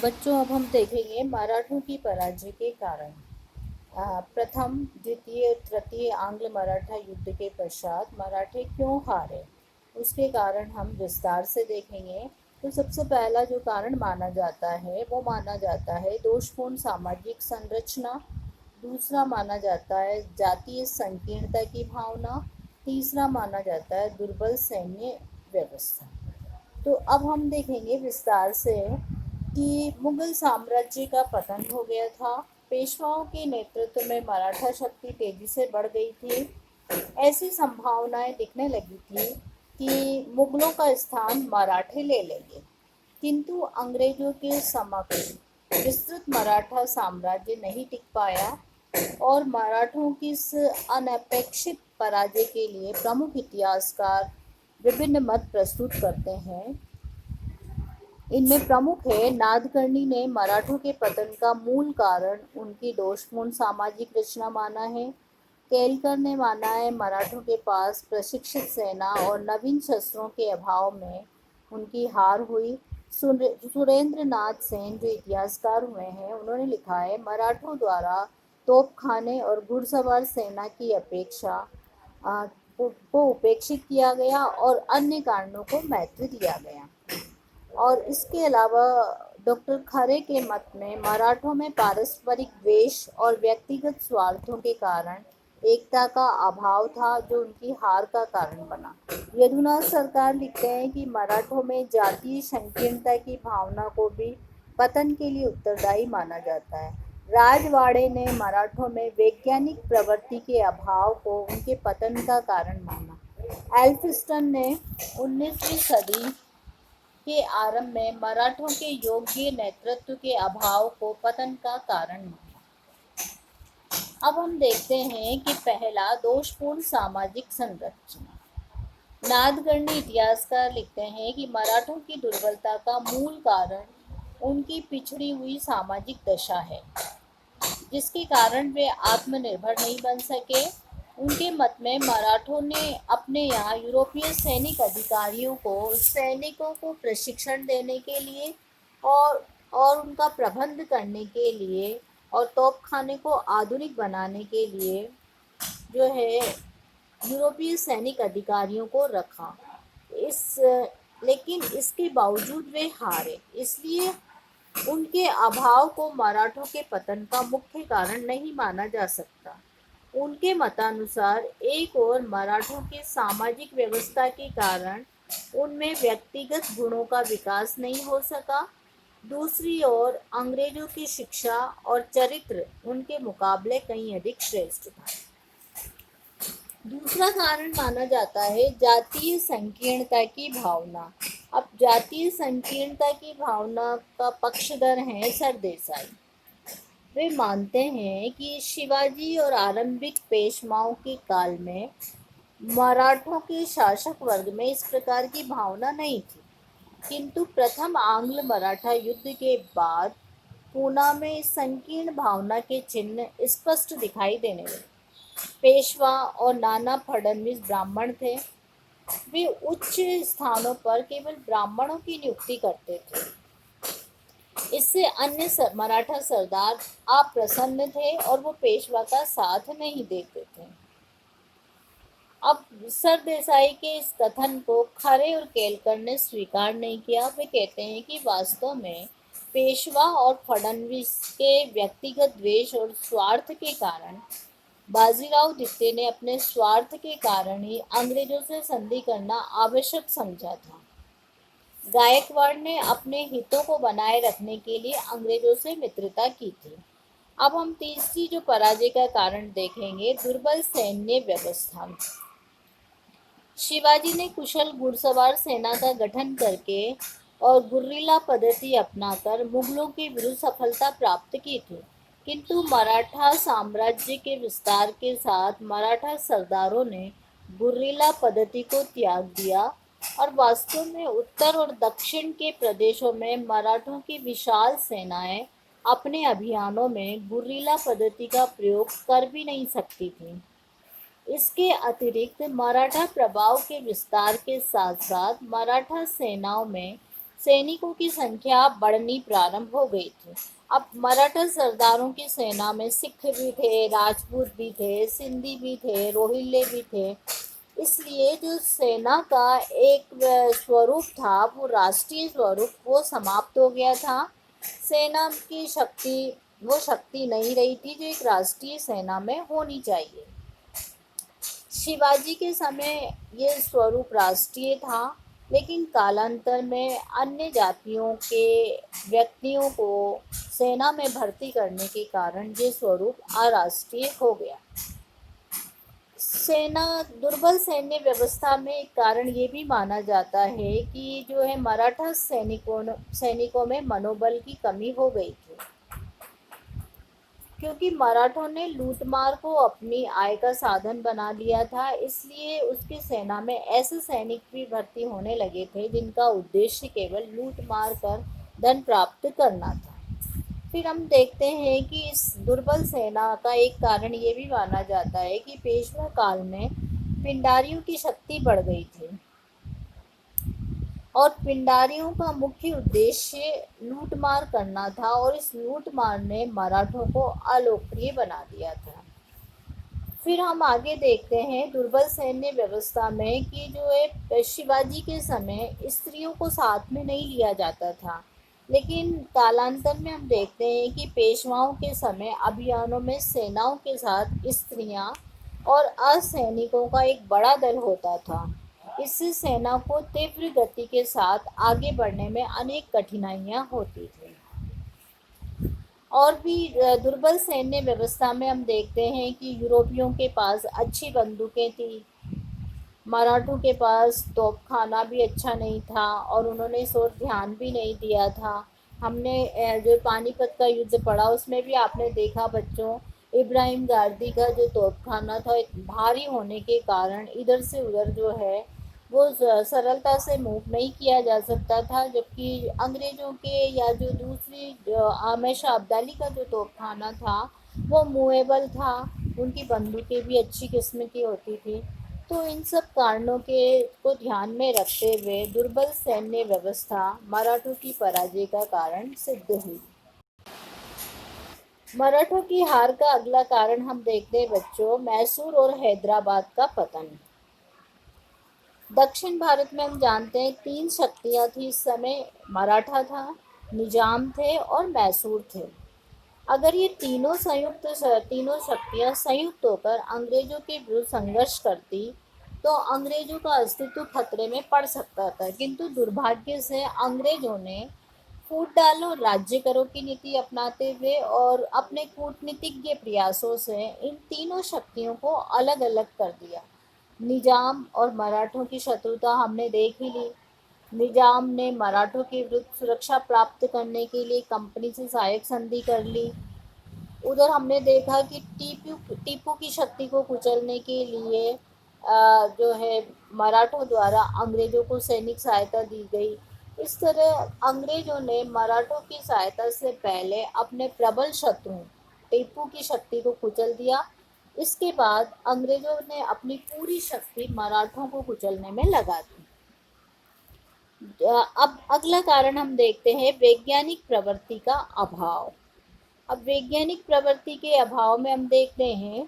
बच्चों, अब हम देखेंगे मराठों की पराजय के कारण। प्रथम, द्वितीय, तृतीय आंग्ल मराठा युद्ध के पश्चात मराठे क्यों हारे, उसके कारण हम विस्तार से देखेंगे। तो सबसे पहला जो कारण माना जाता है वो माना जाता है दोषपूर्ण सामाजिक संरचना। दूसरा माना जाता है जातीय संकीर्णता की भावना। तीसरा माना जाता है दुर्बल सैन्य व्यवस्था। तो अब हम देखेंगे विस्तार से कि मुगल साम्राज्य का पतन हो गया था। पेशवाओं के नेतृत्व में मराठा शक्ति तेजी से बढ़ गई थी। ऐसी संभावनाएं दिखने लगी थी कि मुगलों का स्थान मराठे ले लेंगे, किंतु अंग्रेजों के समक्ष विस्तृत मराठा साम्राज्य नहीं टिक पाया और मराठों की इस अनपेक्षित पराजय के लिए प्रमुख इतिहासकार विभिन्न मत प्रस्तुत करते हैं। इनमें प्रमुख है नादकर्णी ने मराठों के पतन का मूल कारण उनकी दोषपूर्ण सामाजिक रचना माना है। केलकर ने माना है मराठों के पास प्रशिक्षित सेना और नवीन शस्त्रों के अभाव में उनकी हार हुई। सुरेंद्र नाथ सेन जो इतिहासकार हुए हैं उन्होंने लिखा है मराठों द्वारा तोपखाने और घुड़सवार सेना की अपेक्षा को उपेक्षित किया गया और अन्य कारणों को महत्व दिया गया। और इसके अलावा डॉक्टर खरे के मत में मराठों में पारस्परिक द्वेष और व्यक्तिगत स्वार्थों के कारण एकता का अभाव था जो उनकी हार का कारण बना। यदुनाथ सरकार लिखते हैं कि मराठों में जातीय संकीर्णता की भावना को भी पतन के लिए उत्तरदायी माना जाता है। राजवाड़े ने मराठों में वैज्ञानिक प्रवृत्ति के अभाव को उनके पतन का कारण माना। एल्फिस्टन ने 19वीं सदी के आरंभ में मराठों के योग्य नेतृत्व के अभाव को पतन का कारण माना। अब हम देखते हैं कि पहला, दोषपूर्ण सामाजिक संरचना। नादकर्णी इतिहासकार लिखते हैं कि मराठों की दुर्बलता का मूल कारण उनकी पिछड़ी हुई सामाजिक दशा है, जिसके कारण वे आत्मनिर्भर नहीं बन सके। उनके मत में मराठों ने अपने यहाँ यूरोपीय सैनिक अधिकारियों को सैनिकों को प्रशिक्षण देने के लिए और उनका प्रबंध करने के लिए और तोपखाने को आधुनिक बनाने के लिए जो है यूरोपीय सैनिक अधिकारियों को रखा। इस लेकिन इसके बावजूद वे हारे, इसलिए उनके अभाव को मराठों के पतन का मुख्य कारण नहीं माना जा सकता। उनके मतानुसार एक और मराठों के सामाजिक व्यवस्था के कारण उनमें व्यक्तिगत गुणों का विकास नहीं हो सका। दूसरी ओर अंग्रेजों की शिक्षा और चरित्र उनके मुकाबले कहीं अधिक श्रेष्ठ था। दूसरा कारण माना जाता है जातीय संकीर्णता की भावना। अब जातीय संकीर्णता की भावना का पक्षधर हैं सरदेसाई। वे मानते हैं कि शिवाजी और आरंभिक पेशवाओं के काल में मराठों के शासक वर्ग में इस प्रकार की भावना नहीं थी, किंतु प्रथम आंग्ल मराठा युद्ध के बाद पूना में संकीर्ण भावना के चिन्ह स्पष्ट दिखाई देने लगे। पेशवा और नाना फडणवीस ब्राह्मण थे। वे उच्च स्थानों पर केवल ब्राह्मणों की नियुक्ति करते थे। इससे अन्य मराठा सरदार अप्रसन्न थे और वो पेशवा का साथ नहीं देते थे। अब सरदेसाई के इस कथन को खरे और केलकर ने स्वीकार नहीं किया। वे कहते हैं कि वास्तव में पेशवा और फडणवीस के व्यक्तिगत द्वेष और स्वार्थ के कारण बाजीराव द्वितीय ने अपने स्वार्थ के कारण ही अंग्रेजों से संधि करना आवश्यक समझा था। गायकवाड़ ने अपने हितों को बनाए रखने के लिए अंग्रेजों से मित्रता की थी। अब हम तीसरी जो पराजय का कारण देखेंगे, दुर्बल सैन्य व्यवस्था। शिवाजी ने कुशल घुड़सवार सेना का गठन करके और गुर्रिला पद्धति अपनाकर मुगलों के विरुद्ध सफलता प्राप्त की थी, किंतु मराठा साम्राज्य के विस्तार के साथ मराठा सरदारों ने गुर्रिला पद्धति को त्याग दिया और वास्तव में उत्तर और दक्षिण के प्रदेशों में मराठों की विशाल सेनाएं अपने अभियानों में गुर्रिला पद्धति का प्रयोग कर भी नहीं सकती थीं। इसके अतिरिक्त मराठा प्रभाव के विस्तार के साथ साथ मराठा सेनाओं में सैनिकों की संख्या बढ़नी प्रारंभ हो गई थी। अब मराठा सरदारों की सेना में सिख भी थे, राजपूत भी थे, सिंधी भी थे, रोहिले भी थे। इसलिए जो सेना का एक स्वरूप था, वो राष्ट्रीय स्वरूप, वो समाप्त हो गया था। सेना की शक्ति वो शक्ति नहीं रही थी जो एक राष्ट्रीय सेना में होनी चाहिए। शिवाजी के समय ये स्वरूप राष्ट्रीय था, लेकिन कालांतर में अन्य जातियों के व्यक्तियों को सेना में भर्ती करने के कारण ये स्वरूप अराष्ट्रीय हो गया। सेना दुर्बल सैन्य व्यवस्था में एक कारण ये भी माना जाता है कि जो है मराठा सैनिकों में मनोबल की कमी हो गई थी, क्योंकि मराठों ने लूटमार को अपनी आय का साधन बना लिया था। इसलिए उसकी सेना में ऐसे सैनिक भी भर्ती होने लगे थे जिनका उद्देश्य केवल लूटमार कर धन प्राप्त करना था। फिर हम देखते हैं कि इस दुर्बल सेना का एक कारण ये भी माना जाता है कि पेशवा काल में पिंडारियों की शक्ति बढ़ गई थी और पिंडारियों का मुख्य उद्देश्य लूटमार करना था, और इस लूटमार ने मराठों को अलोकप्रिय बना दिया था। फिर हम आगे देखते हैं दुर्बल सैन्य व्यवस्था में कि जो है शिवाजी के समय स्त्रियों को साथ में नहीं लिया जाता था, लेकिन कालांतर में हम देखते हैं कि पेशवाओं के समय अभियानों में सेनाओं के साथ स्त्रियां और असैनिकों का एक बड़ा दल होता था। इससे सेना को तीव्र गति के साथ आगे बढ़ने में अनेक कठिनाइयां होती थी। और भी दुर्बल सैन्य व्यवस्था में हम देखते हैं कि यूरोपियों के पास अच्छी बंदूकें थी, मराठों के पास तोपखाना भी अच्छा नहीं था और उन्होंने इस ओर ध्यान भी नहीं दिया था। हमने जो पानीपत का युद्ध पढ़ा उसमें भी आपने देखा बच्चों, इब्राहिम गारदी का जो तोपखाना था भारी होने के कारण इधर से उधर जो है वो सरलता से मूव नहीं किया जा सकता था, जबकि अंग्रेज़ों के या जो दूसरी आमेर शाह अब्दाली का जो तोपखाना था वो मूवेबल था, उनकी बंदूकें भी अच्छी किस्म की होती थी। तो इन सब कारणों के को ध्यान में रखते हुए दुर्बल सैन्य व्यवस्था मराठों की पराजय का कारण सिद्ध हुई। मराठों की हार का अगला कारण हम देखते हैं बच्चों, मैसूर और हैदराबाद का पतन। दक्षिण भारत में हम जानते हैं तीन शक्तियां थी इस समय, मराठा था, निजाम थे और मैसूर थे। अगर ये तीनों शक्तियां संयुक्त होकर अंग्रेजों के विरुद्ध संघर्ष करती तो अंग्रेजों का अस्तित्व खतरे में पड़ सकता था, किंतु दुर्भाग्य से अंग्रेजों ने फूट डालो राज्य करो की नीति अपनाते हुए और अपने कूटनीतिज्ञ प्रयासों से इन तीनों शक्तियों को अलग अलग कर दिया। निजाम और मराठों की शत्रुता हमने देख ही ली। निजाम ने मराठों के विरुद्ध सुरक्षा प्राप्त करने के लिए कंपनी से सहायक संधि कर ली। उधर हमने देखा कि टीपू की शक्ति को कुचलने के लिए जो है मराठों द्वारा अंग्रेजों को सैनिक सहायता दी गई। इस तरह अंग्रेजों ने मराठों की सहायता से पहले अपने प्रबल शत्रु टीपू की शक्ति को कुचल दिया। इसके बाद अंग्रेजों ने अपनी पूरी शक्ति मराठों को कुचलने में लगा दी। अब अगला कारण हम देखते हैं वैज्ञानिक प्रवृत्ति का अभाव। अब वैज्ञानिक प्रवृत्ति के अभाव में हम देखते हैं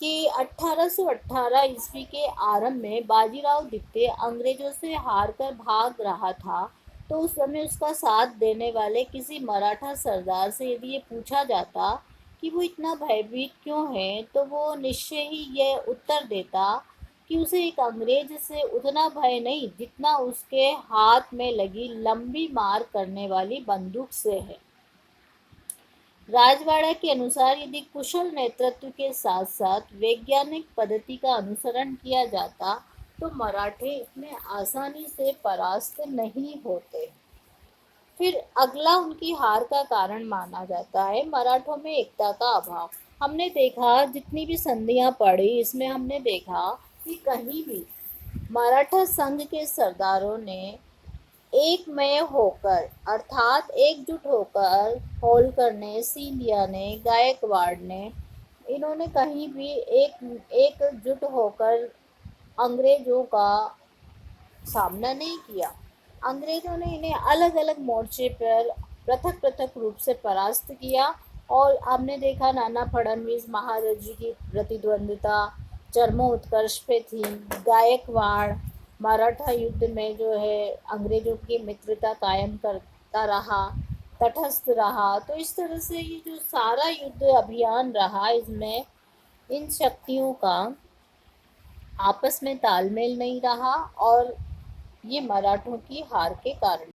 कि 1818 ईस्वी के आरंभ में बाजीराव द्वितीय अंग्रेजों से हार कर भाग रहा था, तो उस समय उसका साथ देने वाले किसी मराठा सरदार से यदि ये पूछा जाता कि वो इतना भयभीत क्यों है, तो वो निश्चय ही यह उत्तर देता कि उसे एक अंग्रेज से उतना भय नहीं जितना उसके हाथ में लगी लंबी मार करने वाली बंदूक से है। राजवाड़ा के अनुसार यदि कुशल नेतृत्व के साथ साथ वैज्ञानिक पद्धति का अनुसरण किया जाता तो मराठे इतने आसानी से परास्त नहीं होते। फिर अगला उनकी हार का कारण माना जाता है मराठों में एकता का अभाव। हमने देखा जितनी भी संधियां पढ़ी इसमें हमने देखा कि कहीं भी मराठा संघ के सरदारों ने एकमय होकर अर्थात एकजुट होकर होलकर ने, सिंधिया ने, गायकवाड़ ने, इन्होंने कहीं भी एकजुट होकर अंग्रेजों का सामना नहीं किया। अंग्रेज़ों ने इन्हें अलग अलग मोर्चे पर पृथक पृथक रूप से परास्त किया। और आपने देखा नाना फडणवीस महादजी की प्रतिद्वंद्विता चरमोत्कर्ष पे थी। गायकवाड़ मराठा युद्ध में जो है अंग्रेज़ों की मित्रता कायम करता रहा, तटस्थ रहा। तो इस तरह से ये जो सारा युद्ध अभियान रहा, इसमें इन शक्तियों का आपस में तालमेल नहीं रहा, और ये मराठों की हार के कारण